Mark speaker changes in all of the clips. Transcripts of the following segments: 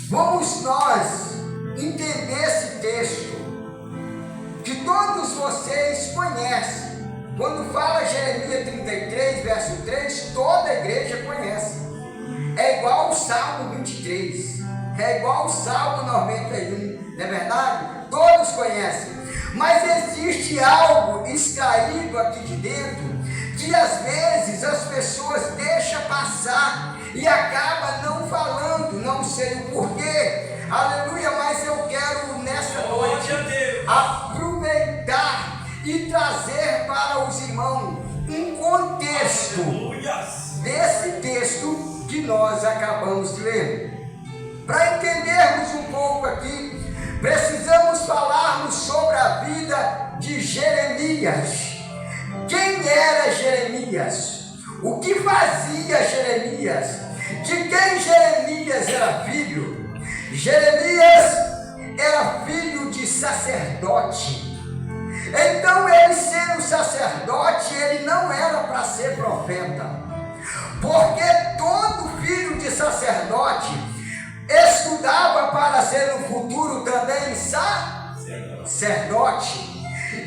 Speaker 1: Vamos nós entender esse texto que todos vocês conhecem. Quando fala Jeremias 33, verso 3, toda a igreja conhece. É igual o Salmo 23, é igual o Salmo 91, não é verdade? Todos conhecem. Mas existe algo extraído aqui de dentro que às vezes as pessoas deixam passar e acaba não falando, não sei o porquê. Aleluia, mas eu quero nessa noite aproveitar e trazer para os irmãos um contexto desse texto que nós acabamos de ler. Para entendermos um pouco aqui, precisamos falarmos sobre a vida de Jeremias. Quem era Jeremias? O que fazia Jeremias? De quem Jeremias era filho? Jeremias era filho de sacerdote. Então, ele sendo sacerdote, ele não era para ser profeta, porque todo filho de sacerdote estudava para ser no futuro também sacerdote.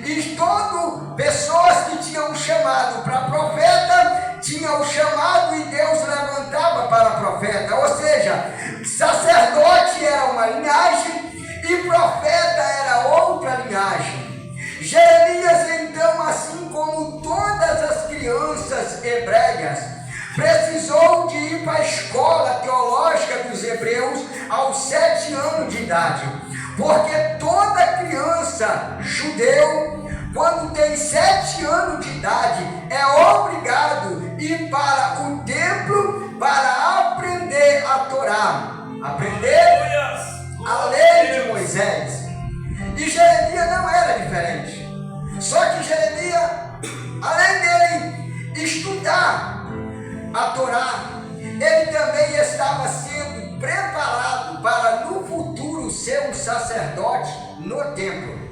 Speaker 1: E todas pessoas que tinham chamado para profeta, tinham chamado e Deus levantava para profeta. Ou seja, sacerdote era uma linhagem e profeta era outra linhagem. Jeremias, então, assim como todas as crianças hebreias, precisou de ir para a escola teológica dos hebreus aos 7 anos de idade, porque toda criança judeu, quando tem 7 anos de idade, é obrigado a ir para o templo para aprender a Torá, aprender a lei de Moisés. E Jeremias não era diferente. Só que Jeremias, além dele estudar a Torá, ele também estava sendo preparado para no futuro ser um sacerdote no templo.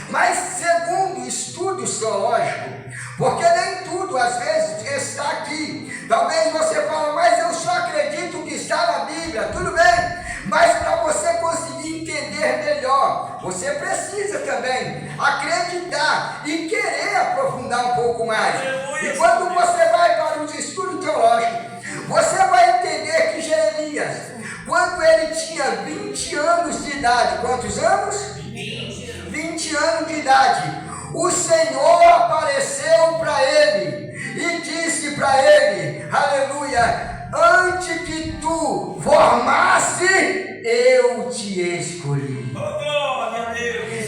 Speaker 1: Mas segundo estudos teológicos, porque nem tudo às vezes está aqui. Talvez você fale, mas eu só acredito que está na Bíblia. Tudo bem, mas para você conseguir entender melhor, você precisa também acreditar e querer aprofundar um pouco mais. E quando você vai para os estudos teológicos, você vai entender que Jeremias, quando ele tinha 20 anos de idade, quantos anos? 20 anos de idade, o Senhor apareceu para ele e disse para ele, aleluia, antes que tu formasse, eu te escolhi.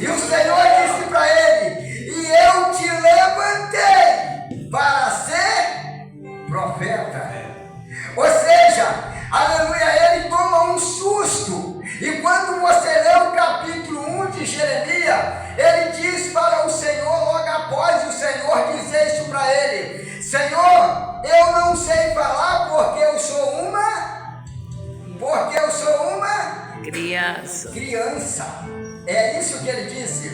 Speaker 1: E o Senhor disse para ele, e eu te levantei para ser profeta. Ou seja, aleluia, ele toma um susto. E quando você lê o capítulo 1 de Jeremias, ele diz para o Senhor, logo após o Senhor dizer isso para ele, Senhor, eu não sei falar porque eu sou uma criança. É isso que ele disse.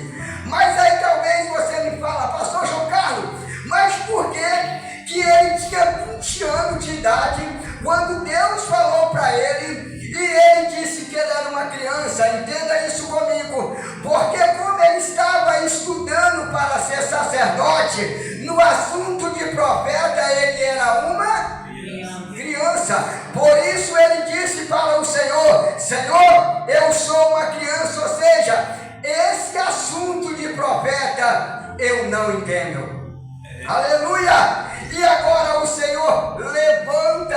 Speaker 1: Mas aí talvez você me fala, pastor João Carlos, mas por que ele tinha 20 anos de idade quando Deus falou para ele e ele disse que ele era uma criança? Entenda isso comigo, porque como ele estava estudando para ser sacerdote, no assunto de profeta ele era uma criança. Por isso ele disse para o Senhor, Senhor, eu sou uma criança. Ou seja, esse assunto de profeta eu não entendo. Aleluia! E agora o Senhor levanta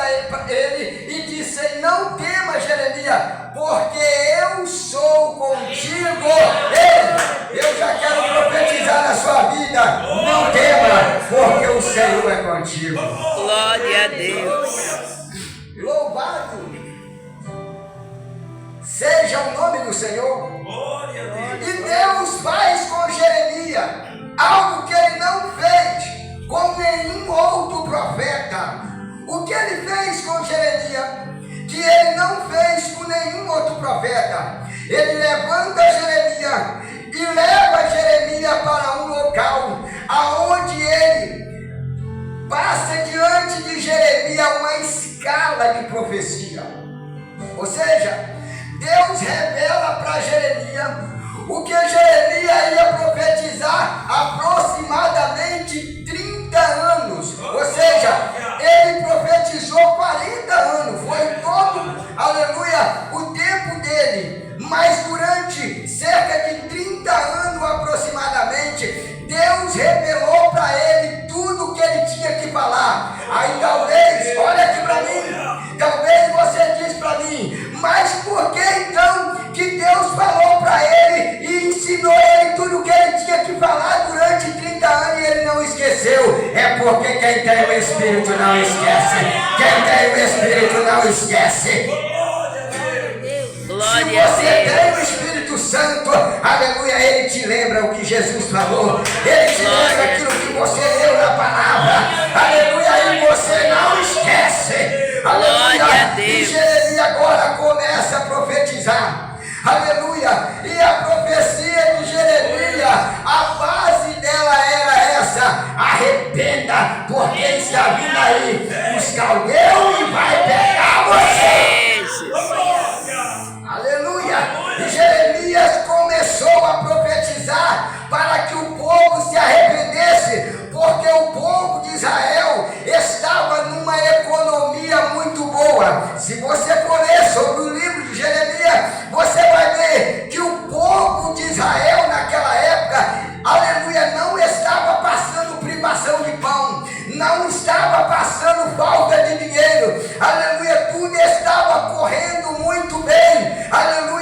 Speaker 1: ele e disse, não tema, Jeremias, porque eu sou contigo. Ei, eu já quero profetizar na sua vida, não tema, porque o Senhor é contigo.
Speaker 2: Glória a Deus.
Speaker 1: Louvado seja o nome do Senhor. E Deus faz com Jeremias algo que ele não fez com nenhum outro profeta. O que ele fez com Jeremias, que ele não fez com nenhum outro profeta, ele levanta Jeremias e leva Jeremias para um local aonde ele passa diante de Jeremias uma escala de profecia. Deus revela para Jeremias o que Jeremias ia profetizar aproximadamente 30 anos. Ou seja, ele profetizou 40 anos. Foi todo, aleluia, o tempo dele. Mas durante cerca de 30 anos aproximadamente, Deus revelou para ele tudo o que ele tinha que falar. Aí talvez, olha aqui para mim, talvez você diz para mim, mas por que então que Deus falou para ele e ensinou ele tudo o que ele tinha que falar durante 30 anos e ele não esqueceu? É porque quem tem o Espírito não esquece. Quem tem o Espírito não esquece. Se você tem o Espírito Santo, aleluia, ele te lembra o que Jesus falou. Ele te lembra aquilo que você leu na palavra. Aleluia, e você não esquece. Aleluia. E Jeremias agora começa a profetizar. Aleluia. E a profecia de Jeremias, a base dela era essa: arrependa, porque está vindo aí os caldeus e vai pegar você. Aleluia. E Jeremias começou a profetizar para que o povo se arrependesse, porque o povo de Israel estava numa economia muito boa. Se você for ler sobre o livro de Jeremias, você vai ver que o povo de Israel naquela época, aleluia, não estava passando privação de pão, não estava passando falta de dinheiro, aleluia, tudo estava correndo muito bem, aleluia.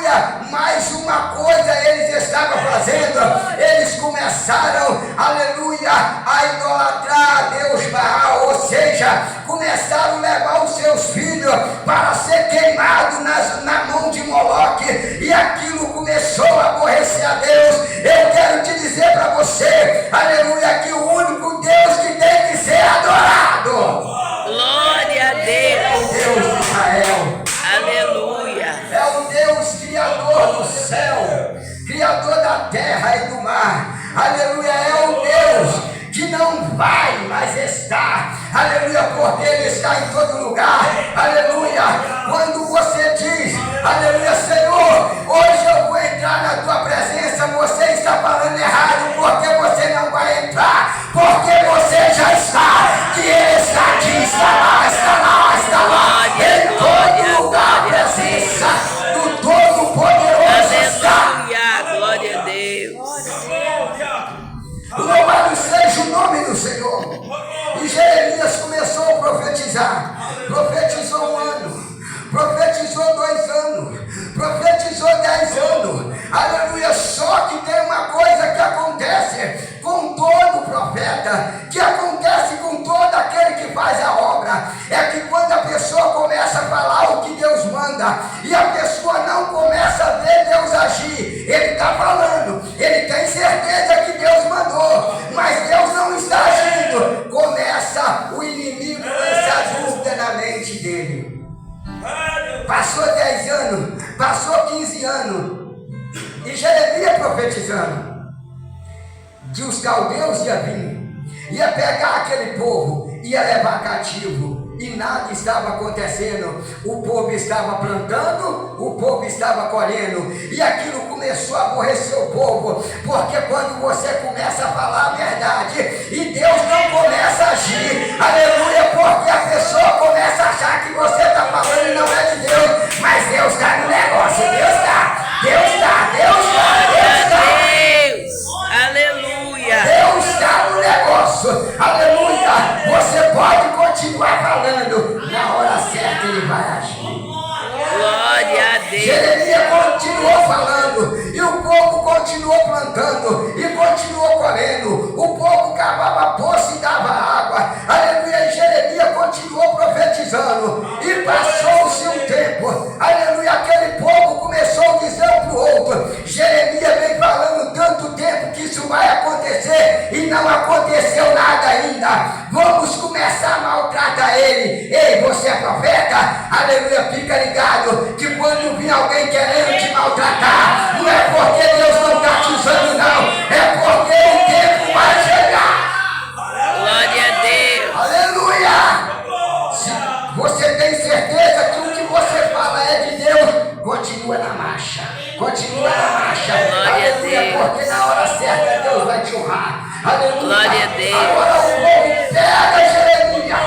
Speaker 1: Mas uma coisa eles estavam fazendo, eles começaram, aleluia, a idolatrar a Deus Baal, ou seja, começaram a levar os seus filhos para ser queimados na mão de Moloque, e aquilo começou a aborrecer a Deus. Eu quero te dizer para você, aleluia, que o único Deus que tem que ser adorado,
Speaker 2: glória a Deus,
Speaker 1: é o Deus de Israel.
Speaker 2: Aleluia.
Speaker 1: É o Deus criador do céu, criador da terra e do mar. Aleluia, é o Deus que não vai, mas está. Aleluia, porque Ele está em todo lugar. Aleluia, quando você diz, aleluia, Senhor, hoje eu vou entrar na Tua presença, você está falando errado, porque você não vai entrar, porque você já está, que Ele está aqui, está lá, está lá, está lá, em todo lugar, a presença do Todo-Poderoso está.
Speaker 2: Glória a Deus.
Speaker 1: Louvado seja o nome do Senhor. E Jeremias começou a profetizar. Profetizou 1 ano, profetizou 2 anos, profetizou 10 anos. Aleluia. Só que tem uma coisa que acontece com todo profeta, que acontece com todo aquele que faz a obra, é que quando a pessoa começa a falar o que Deus manda e a pessoa não começa a ver Deus agir, ele está falando, ele tem certeza que Deus mandou, mas Deus não está agindo, começa o inimigo essa dúvida na mente dele. Passou 10 anos, passou 15 anos, e Jeremias profetizando que os caldeus iam vir, ia pegar aquele povo, ia levar cativo, e nada estava acontecendo. O povo estava plantando, o povo estava colhendo, e aquilo começou a aborrecer o povo, porque quando você começa a falar a verdade e Deus não começa a agir, aleluia, porque a pessoa começa a achar que você está falando e não é de Deus, mas Deus está no negócio, Deus está, Deus está, Deus está, Deus está.
Speaker 2: Aleluia.
Speaker 1: Deus está no negócio, aleluia. Você pode continuar falando, na hora certa Ele vai agir.
Speaker 2: Glória a Deus.
Speaker 1: Jeremias continuou falando, e o povo continuou plantando, e continuou colhendo. O povo cavava poço e dava água, aleluia. E Jeremias continuou profetizando, e passou-se um tempo, aleluia. Aquele povo começou a dizer um para o outro: Jeremias vem falando tanto tempo que isso vai acontecer, e não aconteceu nada ainda. Vamos começar a maltratar ele. Ei, você é profeta? Aleluia, fica ligado que quando vir alguém querendo te maltratar, não é porque Deus não está te usando, não, é porque o tempo vai chegar.
Speaker 2: Glória a Deus.
Speaker 1: Aleluia. Se você tem certeza que o que você fala é de Deus, continua na marcha. Continua na marcha.
Speaker 2: Glória a
Speaker 1: Aleluia,
Speaker 2: Deus.
Speaker 1: porque na hora certa Deus vai te honrar. Aleluia.
Speaker 2: Glória a Deus.
Speaker 1: Agora o povo pega Jeremias,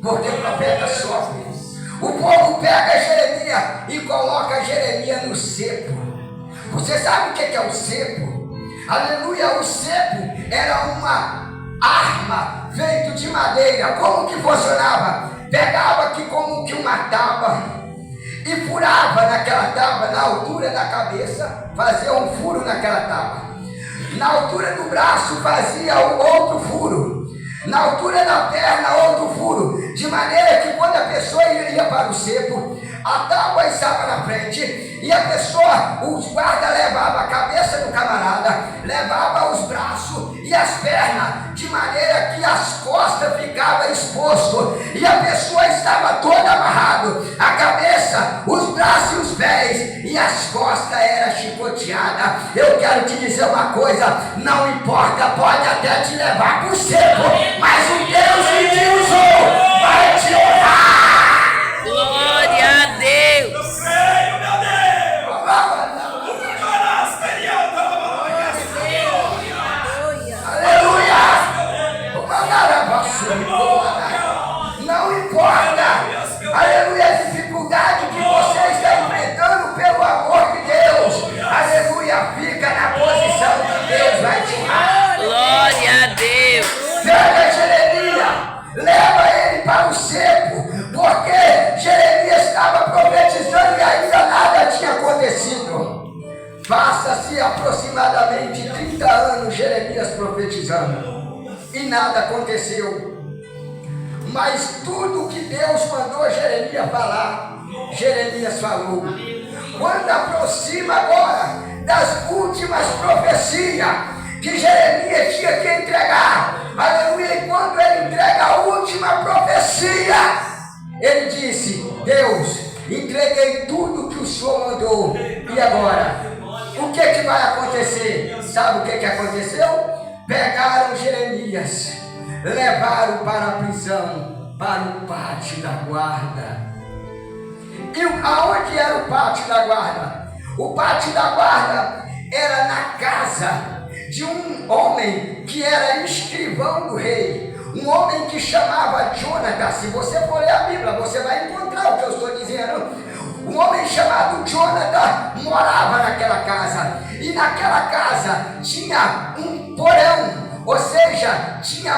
Speaker 1: porque o profeta sofre. O povo pega Jeremias e coloca Jeremias no cepo. Você sabe o que é o cepo? Aleluia, o cepo era uma arma feita de madeira. Como que funcionava? Pegava aqui como que uma tábua e furava naquela tábua, na altura da cabeça, fazia um furo naquela tábua. Na altura do braço fazia o outro furo. Na altura da perna, outro furo. De maneira que quando a pessoa ia para o cepo, a tábua estava na frente e a pessoa, os guardas levavam a cabeça do camarada, levava os braços e as pernas, de maneira que as costas ficavam expostas e a pessoa estava toda amarrada, a cabeça, os braços e os pés e as costas eram chicoteadas. Eu quero te dizer uma coisa, não importa, pode até te levar para o cepo, mas o Deus que te usou vai te honrar.
Speaker 2: Glória a Deus.
Speaker 3: Eu creio, meu Deus.
Speaker 1: Aleluia. Não importa, aleluia, a dificuldade que você está enfrentando pelo amor de Deus. Aleluia, fica na posição que Deus vai te honrar.
Speaker 2: Glória a Deus.
Speaker 1: Pega Jeremias, leva ele para o cepo, porque Jeremias estava profetizando e ainda nada tinha acontecido. Passa-se aproximadamente 30 anos Jeremias profetizando e nada aconteceu. Mas tudo que Deus mandou Jeremias falar, Jeremias falou. Quando aproxima agora das últimas profecias que Jeremias tinha que entregar, aleluia, e quando ele entrega a última profecia, ele disse: Deus, entreguei tudo que o Senhor mandou, e agora? O que vai acontecer? Sabe o que aconteceu? Pegaram Jeremias, levaram para a prisão, para o pátio da guarda. E aonde era o pátio da guarda? O pátio da guarda era na casa de um homem que era escrivão do rei, um homem que chamava Jonathan. Se você for ler a Bíblia, você vai encontrar o que eu estou dizendo. Um homem chamado Jonathan morava naquela casa, e naquela casa tinha um porão, ou seja, tinha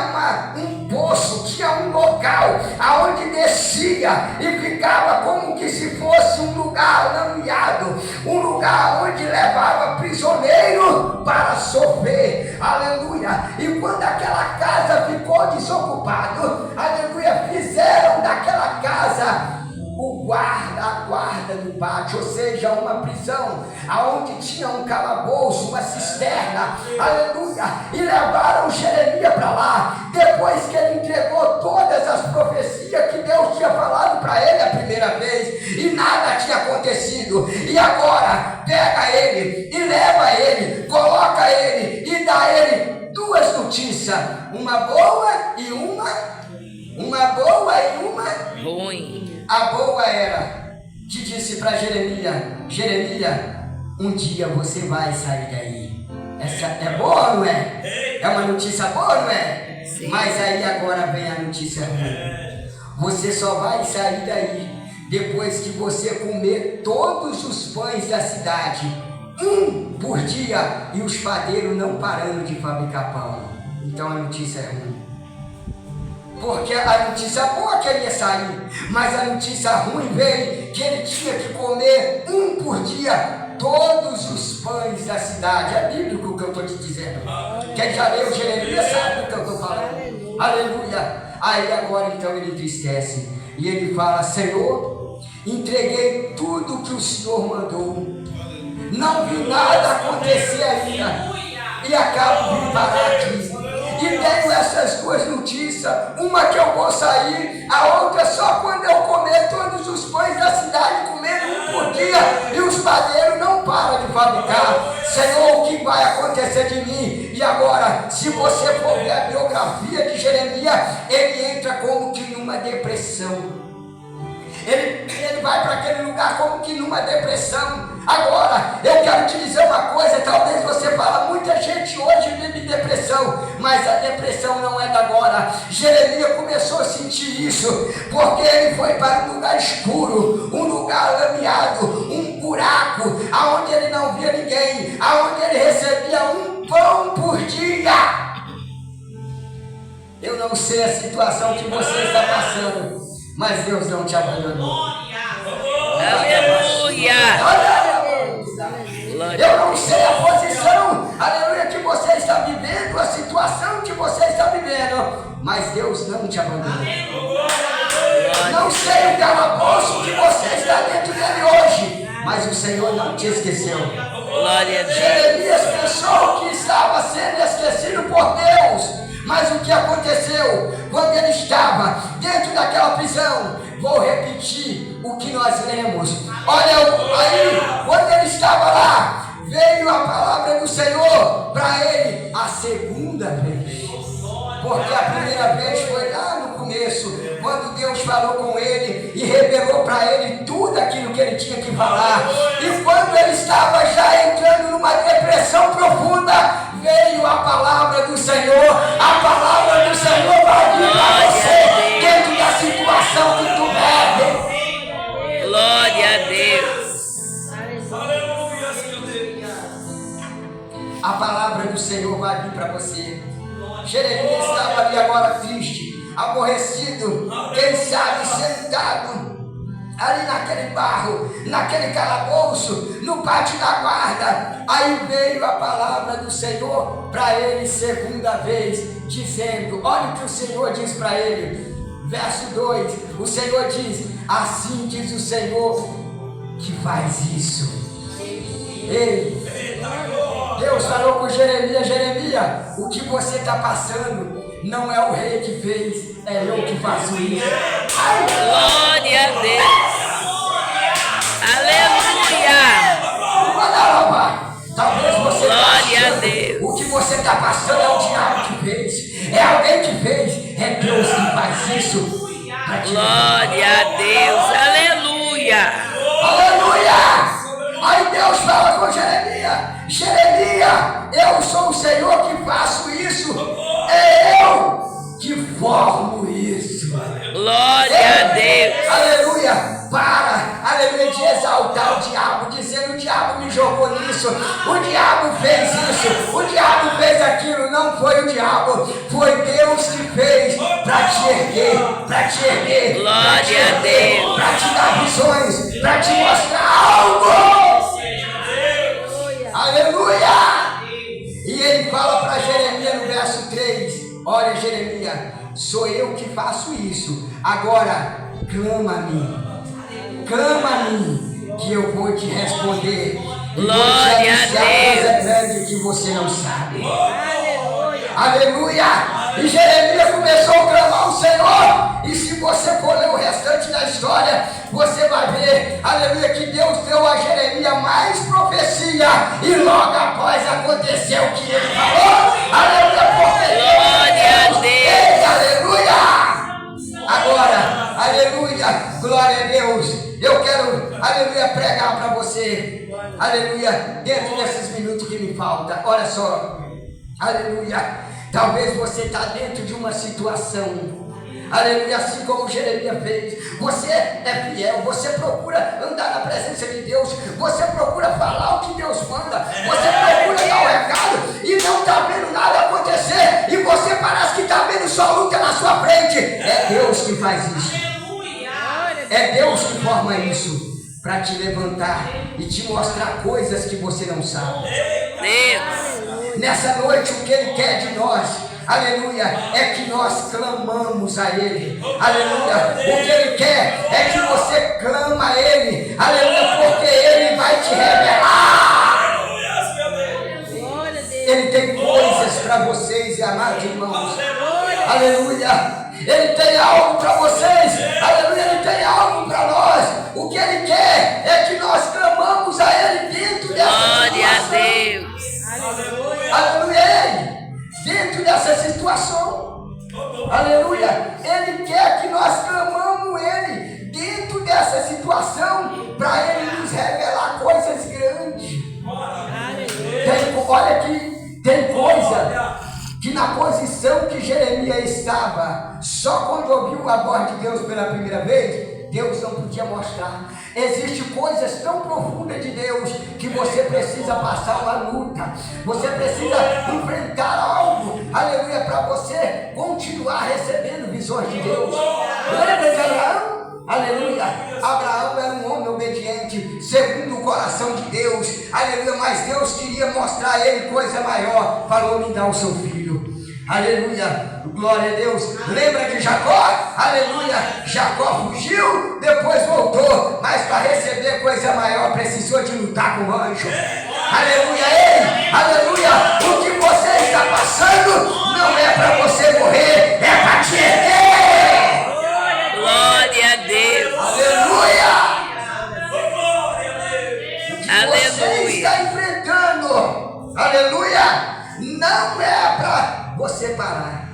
Speaker 1: um poço, tinha um local aonde descia e ficava como que se fosse um lugar lameado, um lugar onde levava prisioneiro para sofrer, aleluia. E quando aquela casa ficou desocupada, aleluia, fizeram daquela casa a guarda do pátio, ou seja, uma prisão, aonde tinha um calabouço, uma cisterna, aleluia, e levaram Jeremias para lá, depois que ele entregou todas as profecias que Deus tinha falado para ele a primeira vez, e nada tinha acontecido, e agora pega ele, e leva ele, coloca ele, e dá a ele duas notícias, uma boa e uma
Speaker 2: Ruim.
Speaker 1: A boa era que disse para Jeremias: Jeremias, um dia você vai sair daí. Essa é boa, não é? É uma notícia boa, não é?
Speaker 2: Sim.
Speaker 1: Mas aí agora vem a notícia ruim. Você só vai sair daí depois que você comer todos os pães da cidade, um por dia, e os padeiros não parando de fabricar pão. Então a notícia é ruim. Porque a notícia boa que ele ia sair, mas a notícia ruim veio que ele tinha que comer um por dia todos os pães da cidade. É bíblico o que eu estou te dizendo. Quem já leu Jeremias sabe o que eu estou falando. Aleluia. Aí agora então ele entristece e ele fala: Senhor, entreguei tudo que o Senhor mandou, não vi nada acontecer ainda, e acabo de parar aqui. E tenho essas duas notícias, uma que eu vou sair, a outra só quando eu comer todos os pães da cidade, comendo um por dia, e os padeiros não param de fabricar. Senhor, o que vai acontecer de mim? E agora, se você for ver a biografia de Jeremias, ele entra como que numa depressão. Ele vai para aquele lugar como que numa depressão. Agora, eu quero te dizer uma coisa, talvez você fala, muita gente hoje vive depressão, mas a depressão não é da agora. Jeremias começou a sentir isso, porque ele foi para um lugar escuro, um lugar lameado, um buraco, aonde ele não via ninguém, aonde ele recebia um pão por dia. Eu não sei a situação que você está passando, mas Deus não te abandonou.
Speaker 2: Aleluia.
Speaker 1: Eu não sei a posição, aleluia, que você está vivendo, a situação que você está vivendo, mas Deus não te abandonou. Não sei o calabouço que você está dentro dele hoje, mas o Senhor não te esqueceu.
Speaker 2: Glória a Deus.
Speaker 1: Jeremias pensou que estava sendo esquecido por Deus, mas o que aconteceu quando ele estava dentro daquela prisão? Vou repetir o que nós lemos. Olha aí, quando ele estava lá, veio a palavra do Senhor para ele a segunda vez. Porque a primeira vez foi lá no começo, quando Deus falou com ele e revelou para ele tudo aquilo que ele tinha que falar. E quando ele estava já entrando numa depressão profunda, veio a palavra do Senhor. A palavra do Senhor vai vir para você dentro da situação que tu vive.
Speaker 2: Glória a Deus.
Speaker 3: Aleluia, Senhor Deus.
Speaker 1: A palavra do Senhor vai vir para você. Jeremias estava ali agora triste, aborrecido, quem sabe sentado ali naquele barro, naquele calabouço, no pátio da guarda. Aí veio a palavra do Senhor para ele segunda vez, dizendo, olha o que o Senhor diz para ele, verso 2, o Senhor diz, assim diz o Senhor que faz isso. Ei, Deus falou com Jeremias, Jeremias, o que você está passando não é o rei que fez, é eu que faço isso.
Speaker 2: Glória a Deus. Aleluia.
Speaker 1: Talvez você
Speaker 2: Glória a Deus.
Speaker 1: o que você está passando é o diabo que fez, é alguém que fez, é Deus que faz isso.
Speaker 2: Glória a Deus. Aleluia.
Speaker 1: Aleluia! Aí Deus fala com Jeremias, Jeremias, eu sou o Senhor que faço isso, é eu que formo isso.
Speaker 2: Glória a Deus.
Speaker 1: Aleluia! Para, aleluia, de exaltar o diabo, dizendo o diabo me jogou nisso, o diabo fez isso, o diabo fez aquilo. Não foi o diabo, foi Deus que fez para te erguer, para te erguer,
Speaker 2: Glória a Deus.
Speaker 1: para te dar visões, para te mostrar algo. Aleluia! E ele fala para Jeremias no verso 3, olha Jeremias, sou eu que faço isso, agora clama a mim, que eu vou te responder.
Speaker 2: Glória a Deus.
Speaker 1: Coisa grande que você não sabe. Aleluia! E Jeremias começou a clamar ao Senhor. E se você for ler o restante da história, você vai ver, aleluia, que Deus deu a Jeremias mais profecia. E logo após aconteceu o que ele falou. Aleluia, porque
Speaker 2: Glória a Deus.
Speaker 1: Ei, aleluia! Agora, aleluia, glória a Deus. Eu quero, aleluia, pregar para você, aleluia, dentro desses minutos que me faltam. Olha só, aleluia, talvez você está dentro de uma situação, aleluia, assim como Jeremias fez. Você é fiel, você procura andar na presença de Deus, você procura falar o que Deus manda, você procura dar o recado e não está vendo nada acontecer, e você parece que está vendo só luta na sua frente. É Deus que faz isso. É Deus que forma isso para te levantar e te mostrar coisas que você não sabe.
Speaker 2: Deus.
Speaker 1: Nessa noite o que Ele quer de nós, aleluia, é que nós clamamos a Ele. Aleluia, o que Ele quer é que você clama a Ele. Aleluia, porque Ele vai te revelar. Ele tem coisas para vocês, amados irmãos. Aleluia. Ele tem algo para vocês, aleluia, Ele tem algo para nós. O que Ele quer é que nós clamamos a Ele dentro dessa
Speaker 2: Glória a
Speaker 1: situação.
Speaker 2: Deus.
Speaker 1: Aleluia, dentro dessa situação, aleluia, Ele quer que nós clamamos Ele dentro dessa situação, para Ele nos pensava só quando ouviu a voz de Deus pela primeira vez, Deus não podia mostrar. Existem coisas tão profundas de Deus que você precisa passar uma luta, você precisa enfrentar algo, aleluia, para você continuar recebendo visões de Deus. Lembra de Abraão? Aleluia, Abraão era um homem obediente, segundo o coração de Deus, aleluia, mas Deus queria mostrar a ele coisa maior, falou: me dá o seu filho, aleluia, glória a Deus. Lembra de Jacó? Aleluia, Jacó fugiu, depois voltou, mas para receber coisa maior precisou de lutar com o anjo, aleluia. Ei, aleluia, o que você está passando não é para você morrer, é para te erguer.
Speaker 2: Glória a Deus.
Speaker 1: Aleluia! O que
Speaker 2: Aleluia.
Speaker 1: você está enfrentando, aleluia, não é para você parar.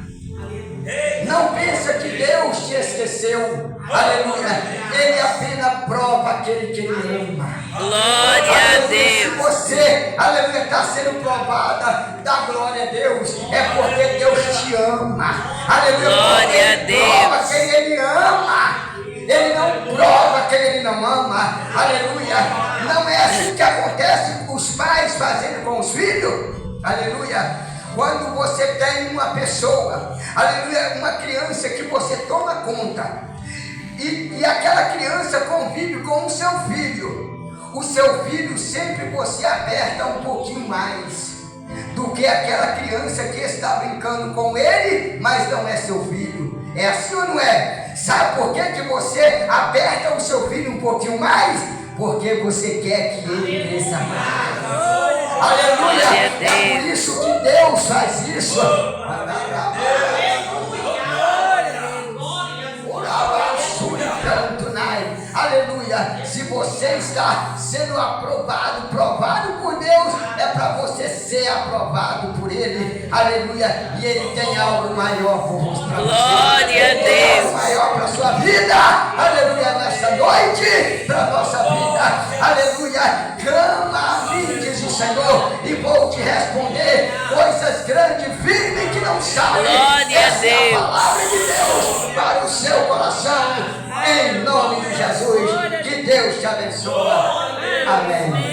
Speaker 1: Não pensa que Deus te esqueceu, aleluia. Ele apenas prova aquele que Ele ama.
Speaker 2: Glória a
Speaker 1: Se
Speaker 2: Deus.
Speaker 1: você, aleluia, está sendo provada, dá glória a Deus, é porque Deus te ama, aleluia.
Speaker 2: Glória a Deus.
Speaker 1: Prova quem Ele ama, Ele não prova quem Ele não ama, aleluia. Não é assim que acontece com os pais fazendo com os filhos, aleluia. Quando você tem uma pessoa, aleluia, uma criança que você toma conta, e aquela criança convive com o seu filho sempre você aperta um pouquinho mais do que aquela criança que está brincando com ele, mas não é seu filho. É assim ou não é? Sabe por que você aperta o seu filho um pouquinho mais? Porque você quer que ele cresça mais. Aleluia! É por isso que Deus faz isso. Aleluia! Se você está sendo provado por Deus, é para você ser aprovado por Ele. Aleluia! E Ele tem algo maior para você.
Speaker 2: Glória a Deus.
Speaker 1: Algo maior para a sua vida. Aleluia! Nessa noite, para a nossa vida. Aleluia! Clama a mim, diz o Senhor, e vou te responder coisas grandes, firmes que não sabem.
Speaker 2: Glória a
Speaker 1: Essa é a
Speaker 2: Deus.
Speaker 1: palavra de Deus para o seu coração. Em nome de Jesus, que Deus te abençoe. Amém.